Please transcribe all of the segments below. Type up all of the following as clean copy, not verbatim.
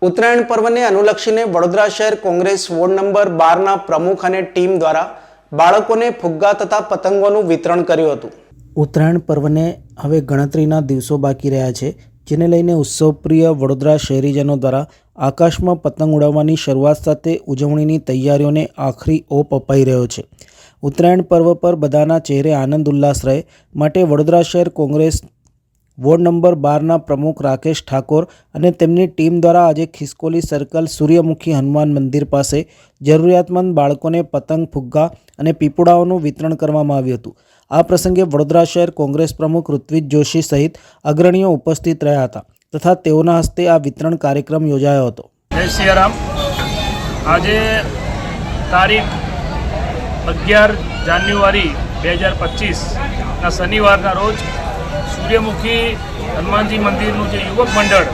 ઉત્તરાયણ પર્વને અનુલક્ષીને વડોદરા શહેર કોંગ્રેસ વોર્ડ નંબર 12ના પ્રમુખ અને ટીમ દ્વારા બાળકોને ફુગ્ગા તથા પતંગોનું વિતરણ કર્યું હતું। ઉત્તરાયણ પર્વને હવે ગણતરીના દિવસો બાકી રહ્યા છે, જેને લઈને ઉત્સવપ્રિય વડોદરા શહેરીજનો દ્વારા આકાશમાં પતંગ ઉડાવવાની શરૂઆત સાથે ઉજવણીની તૈયારીઓને આખરી ઓપ અપાઈ રહ્યો છે। ઉત્તરાયણ પર્વ પર બધાના ચહેરે આનંદ ઉલ્લાસ રહે માટે વડોદરા શહેર કોંગ્રેસ વોર્ડ નંબર 12ના પ્રમુખ રાકેશ ઠાકોર અને તેમની ટીમ દ્વારા આજે ખિસકોલી સર્કલ સૂર્યમુખી હનુમાન મંદિર પાસે જરૂરિયાતમંદ બાળકોને પતંગ, ફુગ્ગા અને પીપુડાઓનું વિતરણ કરવામાં આવ્યું હતું। આ પ્રસંગે વડોદરા શહેર કોંગ્રેસ પ્રમુખ ઋત્વિજ જોશી સહિત અગ્રણીઓ ઉપસ્થિત રહ્યા હતા તથા તેઓના હસ્તે આ વિતરણ કાર્યક્રમ યોજાયો હતો। જય સિયારામ। આજે તારીખ 11 જાન્યુઆરી 2025ના શનિવારના રોજ સૂર્યમુખી હનુમાનજી મંદિરનું જે યુવક મંડળ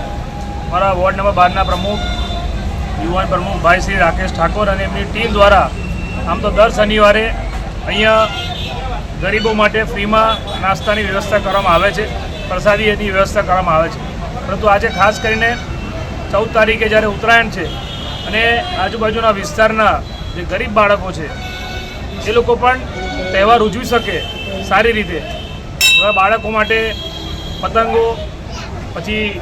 મારા વોર્ડ નંબર 12ના પ્રમુખ યુવાન પ્રમુખ ભાઈ શ્રી રાકેશ ઠાકોર અને એમની ટીમ દ્વારા આમ તો દર શનિવારે અહીંયા ગરીબો માટે ફ્રીમાં નાસ્તાની વ્યવસ્થા કરવામાં આવે છે, પ્રસાદીની વ્યવસ્થા કરવામાં આવે છે। પરંતુ આજે ખાસ કરીને 14 તારીખે જ્યારે ઉત્તરાયણ છે અને આજુબાજુના વિસ્તારના જે ગરીબ બાળકો છે એ લોકો પણ તહેવાર ઉજવી શકે સારી રીતે, એવા બાળકો માટે પતંગો, પછી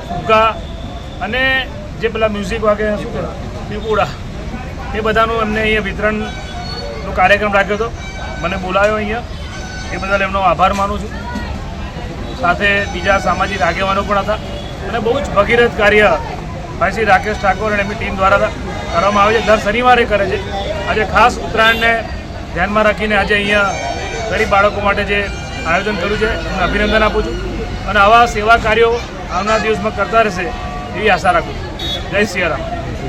ફુગ્ગા અને જે પેલા મ્યુઝિક વાગે શું કહેવાય પીપુડા, એ બધાનું એમને અહીંયા વિતરણનો કાર્યક્રમ રાખ્યો હતો। મને બોલાવ્યો અહીંયા, એ બદલ એમનો આભાર માનું છું। સાથે બીજા સામાજિક આગેવાનો પણ હતા અને બહુ જ ભગીરથ કાર્ય ભાઈ શ્રી રાકેશ ઠાકોર અને એમની ટીમ દ્વારા કરવામાં આવે છે। દર શનિવારે કરે છે। આજે ખાસ ઉત્તરાયણને ધ્યાનમાં રાખીને આજે અહીંયા ગરીબ બાળકો માટે જે આયોજન કર્યું છે એમને અભિનંદન આપું છું અને આવા સેવા કાર્યો આવનારા દિવસમાં કરતા રહેશે એવી આશા રાખું છું। જય સિયારામ।